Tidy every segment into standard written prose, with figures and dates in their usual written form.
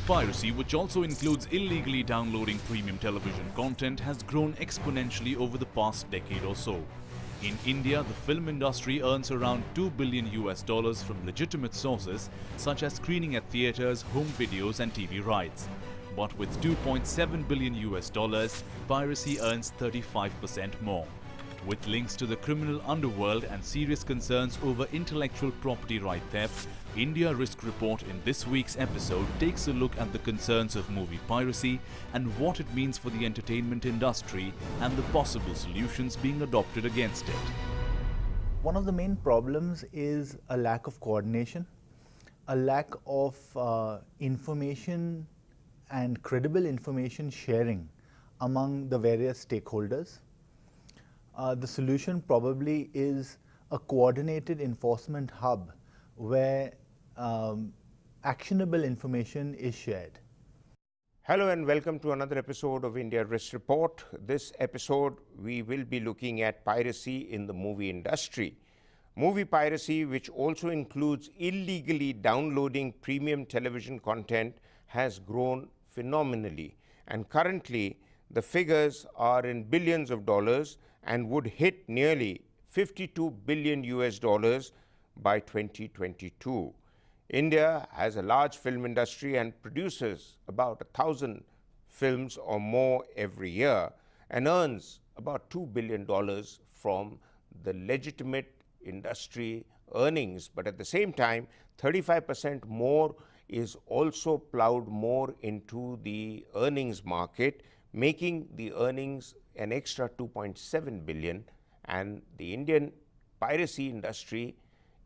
piracy, which also includes illegally downloading premium television content, has grown exponentially over the past decade or so. In India, the film industry earns around $2 billion from legitimate sources such as screening at theaters, home videos and TV rights. But with $2.7 billion, piracy earns 35% more. With links to the criminal underworld and serious concerns over intellectual property right theft, India Risk Report in this week's episode takes a look at the concerns of movie piracy and what it means for the entertainment industry and the possible solutions being adopted against it. One of the main problems is a lack of coordination, a lack of information and credible information sharing among the various stakeholders. The solution probably is a coordinated enforcement hub where actionable information is shared. Hello and welcome to another episode of India Risk Report. This episode we will be looking at piracy in the movie industry. Movie piracy, which also includes illegally downloading premium television content, has grown phenomenally, and currently the figures are in billions of dollars and would hit nearly $52 billion by 2022. India has a large film industry and produces about 1,000 films or more every year and earns about $2 billion from the legitimate industry earnings. But at the same time, 35% more is also plowed more into the earnings market, making the earnings an extra 2.7 billion, and the Indian piracy industry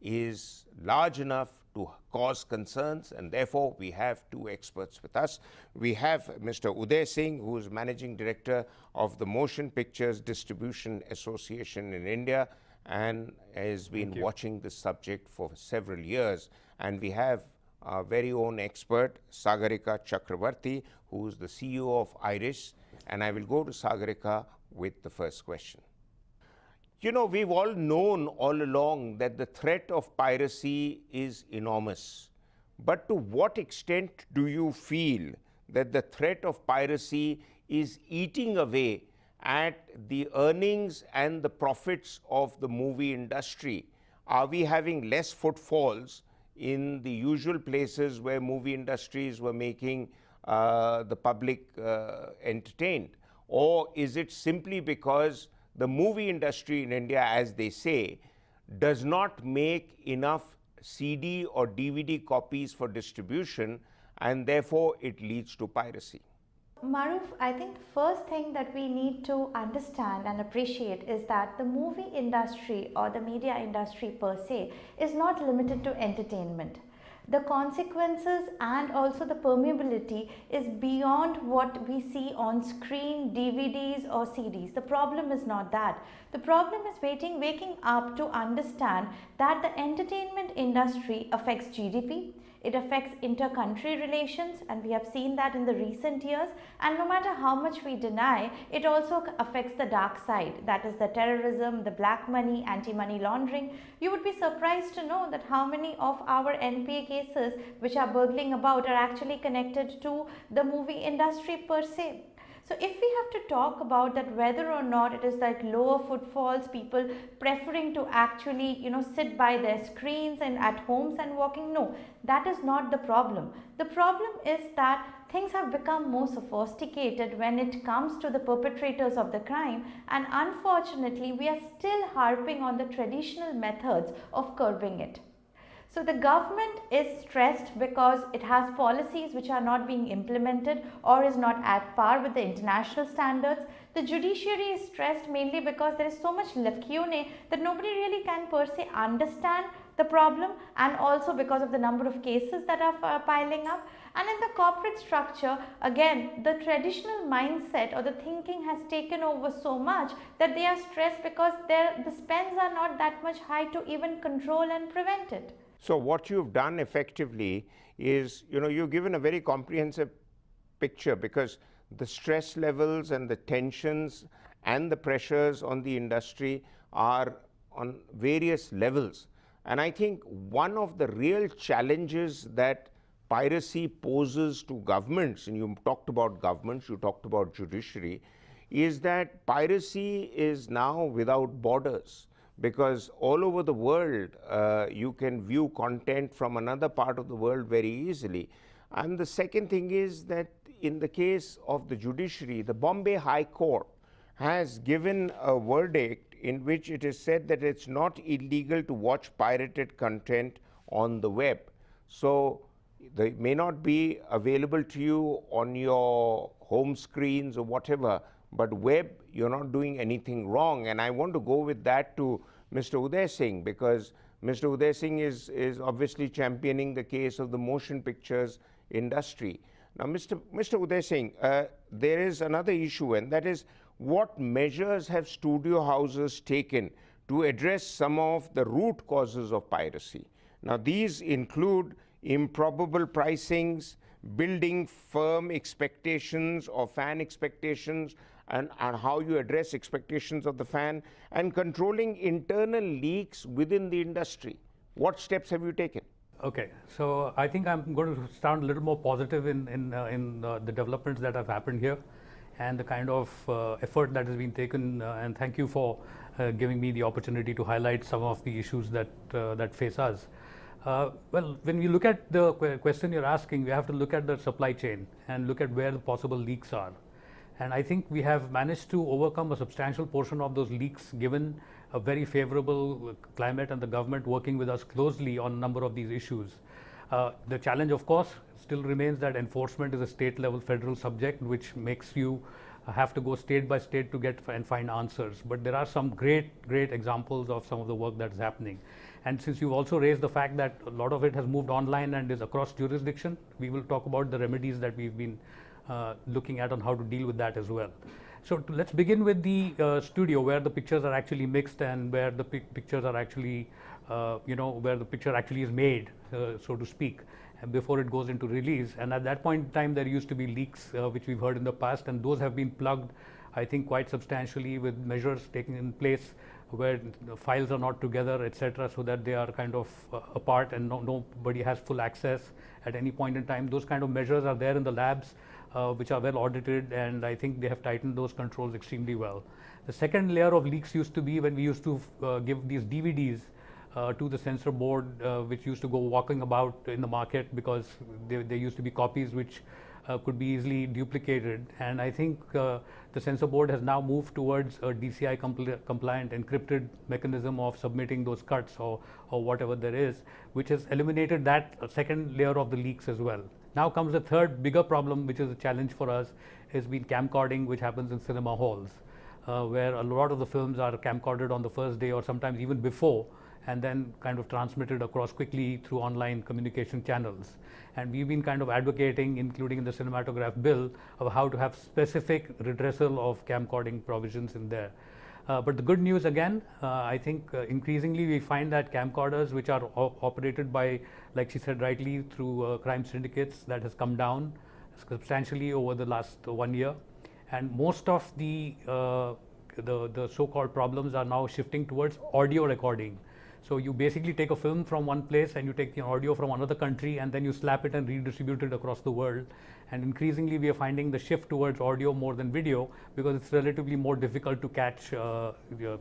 is large enough to cause concerns, and therefore we have two experts with us. We have Mr. Uday Singh, who is Managing Director of the Motion Pictures Distribution Association in India and has been watching this subject for several years. And we have our very own expert, Sagarika Chakraborty, who is the CEO of IIRIS. And I will go to Sagarika with the first question. You know, we've all known all along that the threat of piracy is enormous. But to what extent do you feel that the threat of piracy is eating away at the earnings and the profits of the movie industry? Are we having less footfalls in the usual places where movie industries were making the public entertained? Or is it simply because the movie industry in India, as they say, does not make enough CD or DVD copies for distribution, and therefore it leads to piracy? Maroof, I think the first thing that we need to understand and appreciate is that the movie industry or the media industry per se is not limited to entertainment. The consequences and also the permeability is beyond what we see on screen, DVDs or CDs. The problem is not that. The problem is waking up to understand that the entertainment industry affects GDP, it affects inter-country relations, and we have seen that in the recent years, and no matter how much we deny, it also affects the dark side, that is the terrorism, the black money, anti-money laundering. You would be surprised to know that how many of our NPA cases which are burgling about are actually connected to the movie industry per se. So if we have to talk about that, whether or not it is like lower footfalls, people preferring to actually, sit by their screens and at homes and walking, no, that is not the problem. The problem is that things have become more sophisticated when it comes to the perpetrators of the crime, and unfortunately we are still harping on the traditional methods of curbing it. So the government is stressed because it has policies which are not being implemented or is not at par with the international standards. The judiciary is stressed mainly because there is so much lacunae that nobody really can per se understand the problem, and also because of the number of cases that are piling up. And in the corporate structure, again, the traditional mindset or the thinking has taken over so much that they are stressed because the spends are not that much high to even control and prevent it. So what you've done effectively is, you've given a very comprehensive picture, because the stress levels and the tensions and the pressures on the industry are on various levels. And I think one of the real challenges that piracy poses to governments, and you talked about governments, you talked about judiciary, is that piracy is now without borders, because all over the world you can view content from another part of the world very easily. And the second thing is that in the case of the judiciary, the Bombay High Court has given a verdict in which it is said that it's not illegal to watch pirated content on the web. So they may not be available to you on your home screens or whatever, but web, you're not doing anything wrong. And I want to go with that to Mr. Uday Singh, because Mr. Uday Singh is obviously championing the case of the motion pictures industry. Now, Mr. Uday Singh, there is another issue, and that is, what measures have studio houses taken to address some of the root causes of piracy? Now, these include improbable pricings, building firm expectations or fan expectations, and how you address expectations of the fan, and controlling internal leaks within the industry. What steps have you taken? Okay, so I think I'm going to sound a little more positive in the developments that have happened here, and the kind of effort that has been taken, and thank you for giving me the opportunity to highlight some of the issues that face us. Well, when we look at the question you're asking, we have to look at the supply chain and look at where the possible leaks are. And I think we have managed to overcome a substantial portion of those leaks, given a very favorable climate and the government working with us closely on a number of these issues. The challenge, of course, still remains that enforcement is a state-level federal subject, which makes you have to go state by state to get and find answers. But there are some great examples of some of the work that's happening. And since you've also raised the fact that a lot of it has moved online and is across jurisdiction, we will talk about the remedies that we've been looking at on how to deal with that as well. So let's begin with the studio, where the pictures are actually mixed and where the pictures are actually, where the picture actually is made, so to speak, and before it goes into release. And at that point in time, there used to be leaks, which we've heard in the past, and those have been plugged, I think, quite substantially, with measures taken in place where the files are not together, etc., so that they are kind of apart and nobody has full access at any point in time. Those kind of measures are there in the labs, which are well audited, and I think they have tightened those controls extremely well. The second layer of leaks used to be when we used to give these DVDs to the censor board, which used to go walking about in the market, because there used to be copies which could be easily duplicated. And I think the censor board has now moved towards a DCI compliant encrypted mechanism of submitting those cuts or whatever there is, which has eliminated that second layer of the leaks as well. Now comes the third bigger problem, which is a challenge for us, has been camcording, which happens in cinema halls, where a lot of the films are camcorded on the first day or sometimes even before, and then kind of transmitted across quickly through online communication channels. And we've been kind of advocating, including in the cinematograph bill, of how to have specific redressal of camcording provisions in there. But the good news again, I think increasingly we find that camcorders which are operated by, like she said rightly, through crime syndicates, that has come down substantially over the last 1 year. And most of the so-called problems are now shifting towards audio recording. So you basically take a film from one place and you take the audio from another country, and then you slap it and redistribute it across the world. And increasingly we are finding the shift towards audio more than video, because it's relatively more difficult to catch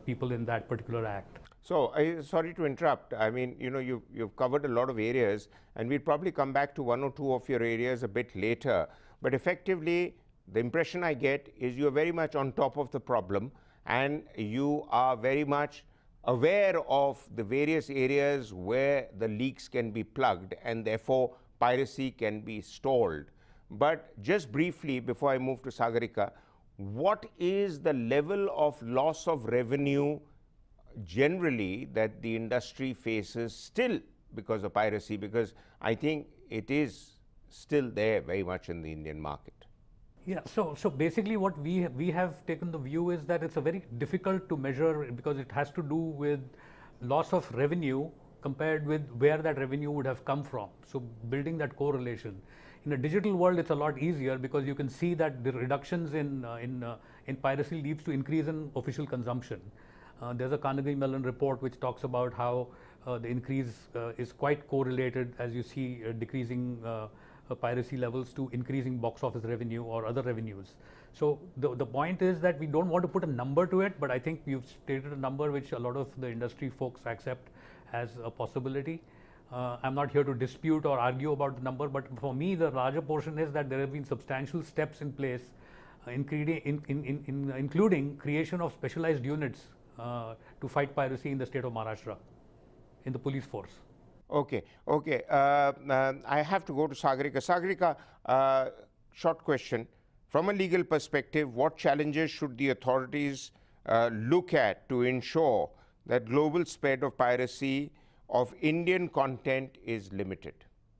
people in that particular act. So, sorry to interrupt. I mean, you've covered a lot of areas, and we'll probably come back to one or two of your areas a bit later. But effectively, the impression I get is you're very much on top of the problem, and you are very much aware of the various areas where the leaks can be plugged, and therefore piracy can be stalled. But just briefly, before I move to Sagarika, what is the level of loss of revenue generally that the industry faces still because of piracy? Because I think it is still there very much in the Indian market. Yeah, so basically what we have taken the view is that it's a very difficult to measure, because it has to do with loss of revenue compared with where that revenue would have come from. So building that correlation. In a digital world, it's a lot easier, because you can see that the reductions in piracy leads to increase in official consumption. There's a Carnegie Mellon report which talks about how the increase is quite correlated, as you see, decreasing piracy levels to increasing box office revenue or other revenues. So the point is that we don't want to put a number to it, but I think you've stated a number which a lot of the industry folks accept as a possibility. I'm not here to dispute or argue about the number, but for me the larger portion is that there have been substantial steps in place, including creation of specialized units to fight piracy in the state of Maharashtra, in the police force. Okay, okay. I have to go to Sagarika. Sagarika, short question. From a legal perspective, what challenges should the authorities look at to ensure that global spread of piracy of Indian content is limited?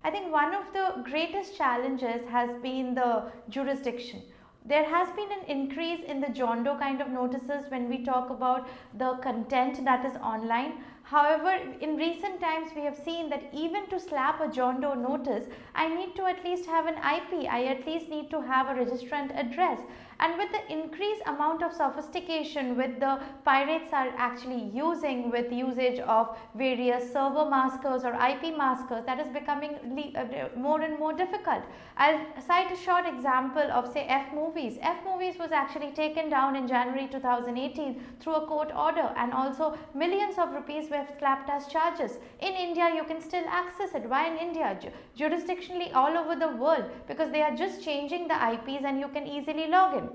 I think one of the greatest challenges has been the jurisdiction. There has been an increase in the John Doe kind of notices when we talk about the content that is online. However, in recent times we have seen that even to slap a John Doe notice, I need to at least have an IP, I at least need to have a registrant address. And with the increased amount of sophistication with the pirates are actually using, with usage of various server maskers or IP maskers, that is becoming more and more difficult. I'll cite a short example of, say, F movies. F movies was actually taken down in January 2018 through a court order, and also millions of rupees were slapped as charges. In India you can still access it. Why in India? Jurisdictionally all over the world, because they are just changing the IPs and you can easily log in.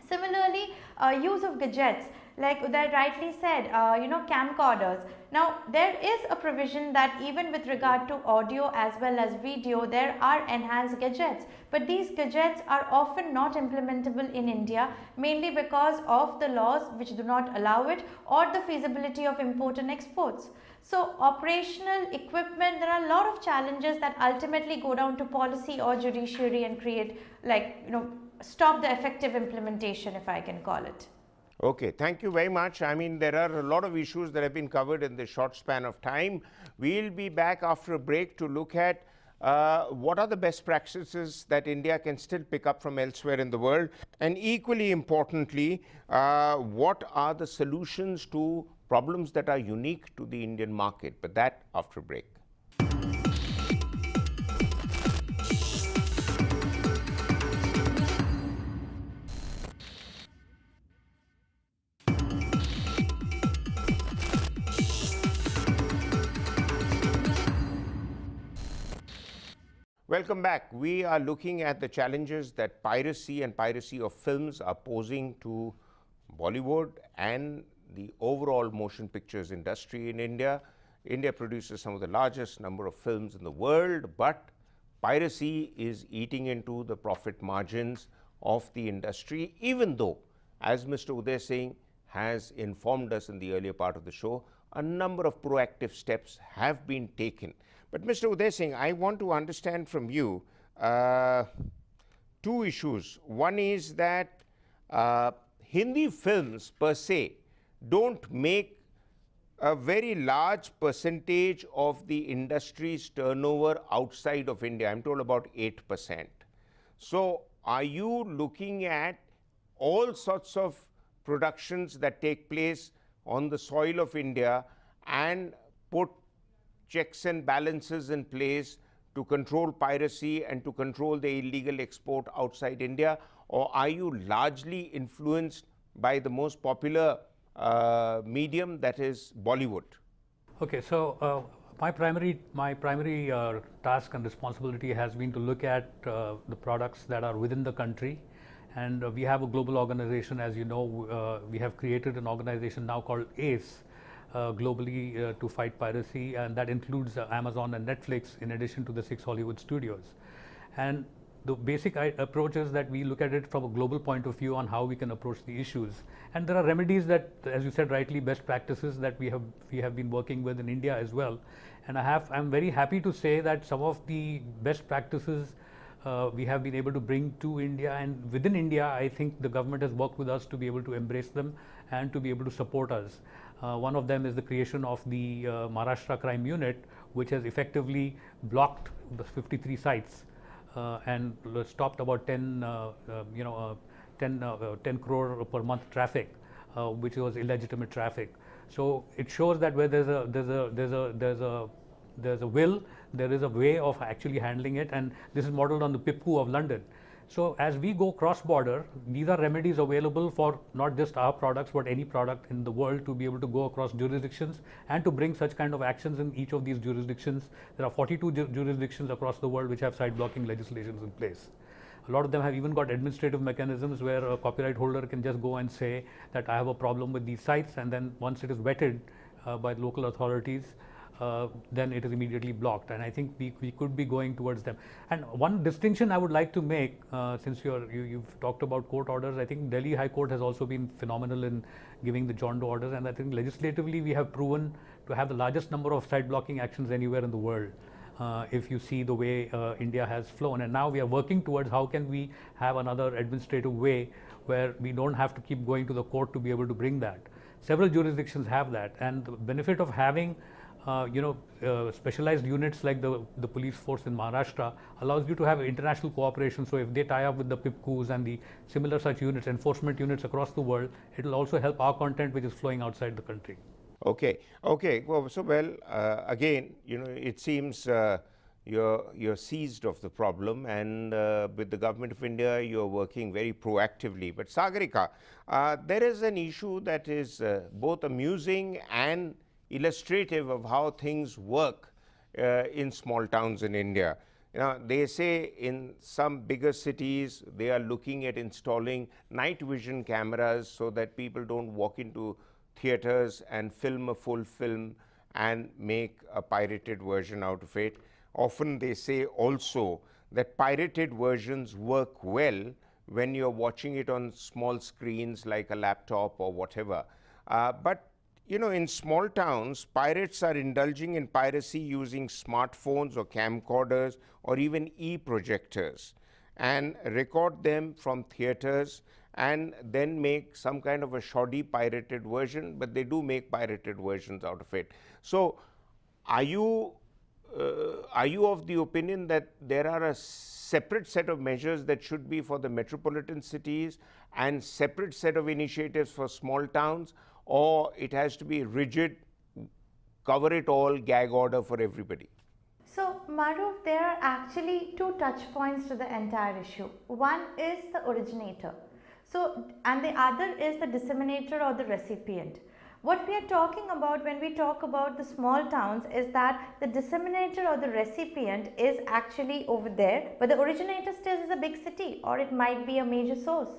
Similarly, use of gadgets, like Uday rightly said, camcorders. Now, there is a provision that even with regard to audio as well as video, there are enhanced gadgets. But these gadgets are often not implementable in India, mainly because of the laws which do not allow it, or the feasibility of import and exports. So, operational equipment, there are a lot of challenges that ultimately go down to policy or judiciary and create, stop the effective implementation, if I can call it. Okay, thank you very much. I mean, there are a lot of issues that have been covered in this short span of time. We'll be back after a break to look at what are the best practices that India can still pick up from elsewhere in the world, and equally importantly, what are the solutions to problems that are unique to the Indian market, but that after a break. Welcome back. We are looking at the challenges that piracy and piracy of films are posing to Bollywood and the overall motion pictures industry in India. India produces some of the largest number of films in the world, but piracy is eating into the profit margins of the industry, even though, as Mr. Uday Singh has informed us in the earlier part of the show, a number of proactive steps have been taken. But Mr. Uday Singh, I want to understand from you two issues. One is that Hindi films per se don't make a very large percentage of the industry's turnover outside of India. I'm told about 8%. So are you looking at all sorts of productions that take place on the soil of India and put checks and balances in place to control piracy and to control the illegal export outside India? Or are you largely influenced by the most popular medium, that is Bollywood? Okay, so my primary task and responsibility has been to look at the products that are within the country, and we have a global organization, as you know. We have created an organization now called ACE, globally to fight piracy, and that includes Amazon and Netflix, in addition to the 6 Hollywood studios. And the basic approach is that we look at it from a global point of view on how we can approach the issues. And there are remedies that, as you said rightly, best practices that we have been working with in India as well. And I'm very happy to say that some of the best practices we have been able to bring to India, and within India, I think the government has worked with us to be able to embrace them and to be able to support us. One of them is the creation of the Maharashtra Crime Unit, which has effectively blocked the 53 sites and stopped about 10 crore per month traffic which was illegitimate traffic. So it shows that where there's a will, there is a way of actually handling it, and this is modeled on the PIPCU of London. So as we go cross-border, these are remedies available for not just our products, but any product in the world to be able to go across jurisdictions and to bring such kind of actions in each of these jurisdictions. There are 42 jurisdictions across the world which have site blocking legislations in place. A lot of them have even got administrative mechanisms where a copyright holder can just go and say that I have a problem with these sites, and then once it is vetted by local authorities, then it is immediately blocked. And I think we could be going towards them. And one distinction I would like to make, since you've talked about court orders, I think Delhi High Court has also been phenomenal in giving the John Doe orders, and I think legislatively we have proven to have the largest number of site blocking actions anywhere in the world. If you see the way India has flown, and now we are working towards how can we have another administrative way where we don't have to keep going to the court to be able to bring that. Several jurisdictions have that, and the benefit of having specialized units like the police force in Maharashtra allows you to have international cooperation. So if they tie up with the PIPCUs and the similar such units, enforcement units across the world, it will also help our content which is flowing outside the country. Okay. Well, again, it seems you're seized of the problem, and with the government of India, you're working very proactively. But Sagarika, there is an issue that is both amusing and illustrative of how things work in small towns in India. They say in some bigger cities, they are looking at installing night vision cameras so that people don't walk into theaters and film a full film and make a pirated version out of it. Often they say also that pirated versions work well when you're watching it on small screens like a laptop or whatever. But in small towns, pirates are indulging in piracy using smartphones or camcorders or even e-projectors and record them from theaters and then make some kind of a shoddy pirated version, but they do make pirated versions out of it. So are you of the opinion that there are a separate set of measures that should be for the metropolitan cities and separate set of initiatives for small towns, or it has to be rigid, cover it all, gag order for everybody? So, Maroof, there are actually two touch points to the entire issue. One is the originator. So, and the other is the disseminator or the recipient. What we are talking about when we talk about the small towns is that the disseminator or the recipient is actually over there, but the originator still is a big city, or it might be a major source.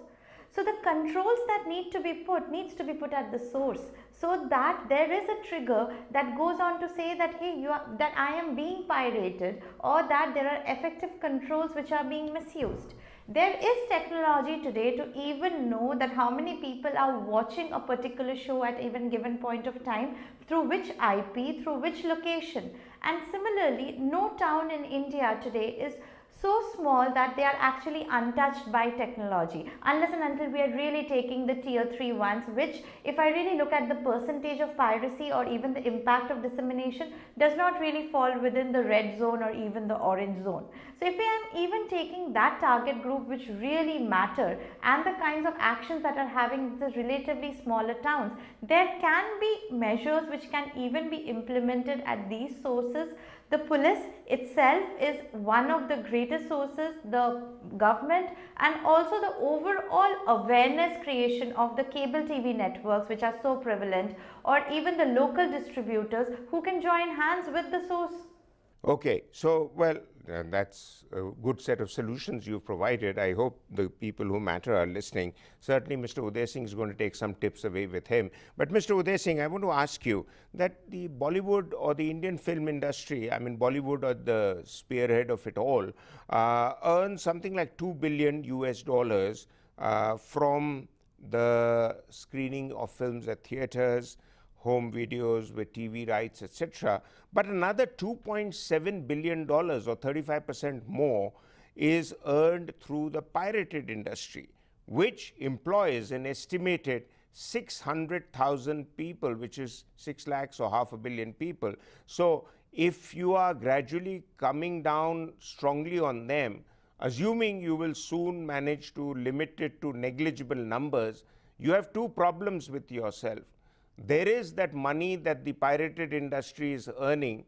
So the controls that needs to be put at the source, so that there is a trigger that goes on to say that hey, that I am being pirated, or that there are effective controls which are being misused. There is technology today to even know that how many people are watching a particular show at even given point of time, through which IP, through which location. And similarly, no town in India today is so small that they are actually untouched by technology, unless and until we are really taking the tier 3 ones, which if I really look at the percentage of piracy or even the impact of dissemination, does not really fall within the red zone or even the orange zone. So if I am even taking that target group which really matter and the kinds of actions that are having the relatively smaller towns, there can be measures which can even be implemented at these sources. The police itself is one of the greatest sources, the government, and also the overall awareness creation of the cable TV networks which are so prevalent, or even the local distributors who can join hands with the source. Okay, so well, that's a good set of solutions you've provided. I hope the people who matter are listening. Certainly, Mr. Uday Singh is going to take some tips away with him. But Mr. Uday Singh, I want to ask you that the Bollywood or the Indian film industry, I mean Bollywood at the spearhead of it all, earns something like $2 billion from the screening of films at theaters, home videos with TV rights, etc. But another $2.7 billion or 35% more is earned through the pirated industry, which employs an estimated 600,000 people, which is 6 lakhs or half a billion people. So if you are gradually coming down strongly on them, assuming you will soon manage to limit it to negligible numbers, you have two problems with yourself. There is that money that the pirated industry is earning.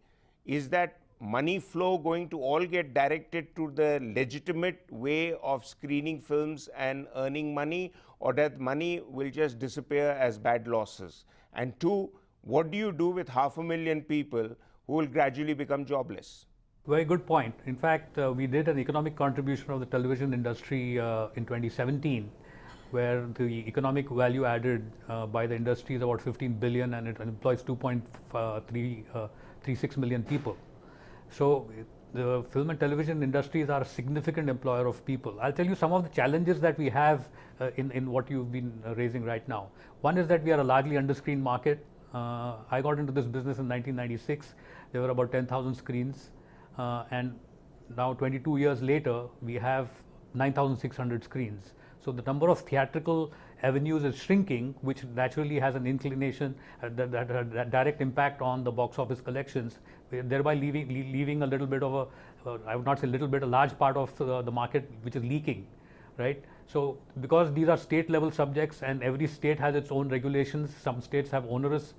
Is that money flow going to all get directed to the legitimate way of screening films and earning money, or that money will just disappear as bad losses? And two, what do you do with 500,000 people who will gradually become jobless? Very good point. In fact, we did an economic contribution of the television industry in 2017, where the economic value added by the industry is about 15 billion and it employs 2.36 million people. So the film and television industries are a significant employer of people. I'll tell you some of the challenges that we have in what you've been raising right now. One is that we are a largely underscreened market. I got into this business in 1996. There were about 10,000 screens. And now 22 years later, we have 9,600 screens. So the number of theatrical avenues is shrinking, which naturally has an inclination, that direct impact on the box office collections, thereby leaving a little bit of I would not say little bit, a large part of the market which is leaking, right? So because these are state level subjects and every state has its own regulations, some states have onerous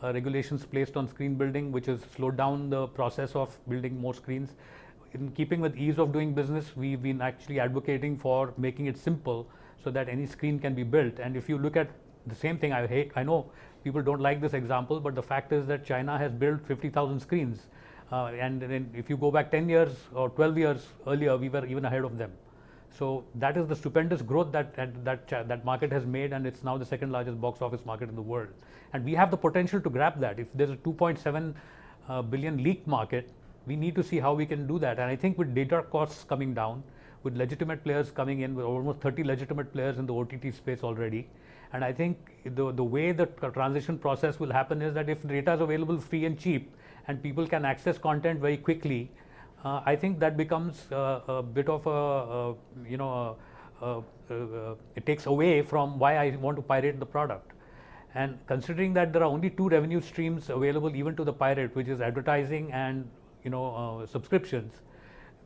regulations placed on screen building, which has slowed down the process of building more screens. In keeping with ease of doing business, we've been actually advocating for making it simple so that any screen can be built. And if you look at the same thing, I know people don't like this example, but the fact is that China has built 50,000 screens. And then if you go back 10 years or 12 years earlier, we were even ahead of them. So that is the stupendous growth that market has made, and it's now the second largest box office market in the world. And we have the potential to grab that. If there's a 2.7 billion leaked market, we need to see how we can do that. And I think with data costs coming down, with legitimate players coming in, with almost 30 legitimate players in the OTT space already, and I think the way the transition process will happen is that if data is available free and cheap and people can access content very quickly, I think that becomes a bit of it takes away from why I want to pirate the product. And considering that there are only two revenue streams available even to the pirate, which is advertising and subscriptions,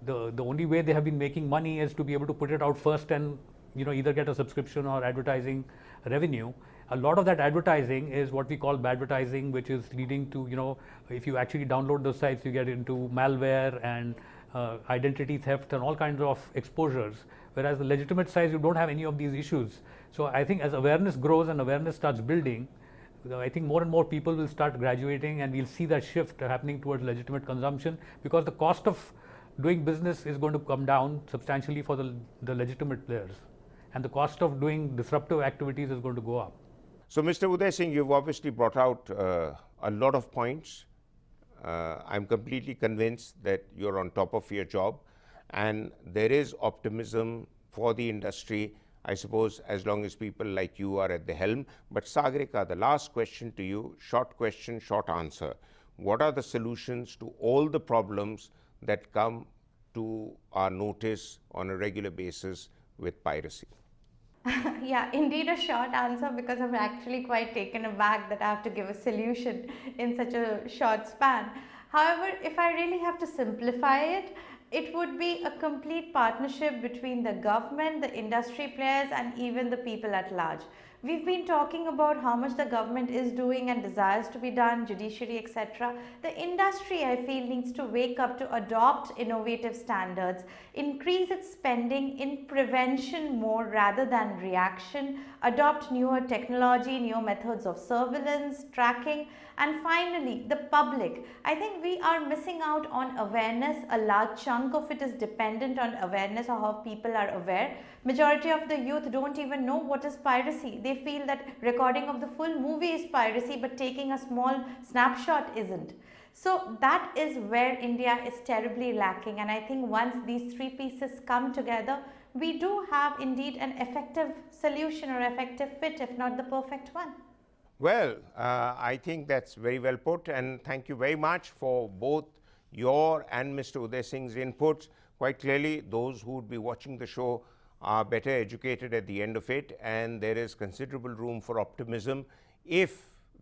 the only way they have been making money is to be able to put it out first and either get a subscription or advertising revenue. A lot of that advertising is what we call bad advertising, which is leading to, if you actually download those sites, you get into malware and identity theft and all kinds of exposures. Whereas the legitimate sites, you don't have any of these issues. So I think as awareness grows and awareness starts building, I think more and more people will start graduating, and we'll see that shift happening towards legitimate consumption, because the cost of doing business is going to come down substantially for the legitimate players, and the cost of doing disruptive activities is going to go up. So, Mr. Uday Singh, you've obviously brought out a lot of points. I'm completely convinced that you're on top of your job, and there is optimism for the industry, I suppose, as long as people like you are at the helm. But Sagarika, the last question to you, short question, short answer. What are the solutions to all the problems that come to our notice on a regular basis with piracy? Yeah, indeed a short answer, because I'm actually quite taken aback that I have to give a solution in such a short span. However, if I really have to simplify it, it would be a complete partnership between the government, the industry players, and even the people at large. We've been talking about how much the government is doing and desires to be done, judiciary, etc. The industry, I feel, needs to wake up to adopt innovative standards, increase its spending in prevention more rather than reaction, adopt newer technology, newer methods of surveillance, tracking, and finally, the public. I think we are missing out on awareness. A large chunk of it is dependent on awareness of how people are aware. Majority of the youth don't even know what is piracy. They feel that recording of the full movie is piracy, but taking a small snapshot isn't. So that is where India is terribly lacking, and I think once these three pieces come together, we do have indeed an effective solution or effective fit, if not the perfect one. Well, I think that's very well put, and thank you very much for both your and Mr. Uday Singh's inputs. Quite clearly, those who would be watching the show are better educated at the end of it, and there is considerable room for optimism if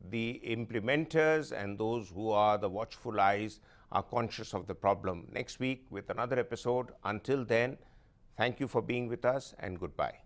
the implementers and those who are the watchful eyes are conscious of the problem. Next week with another episode. Until then, thank you for being with us, and goodbye.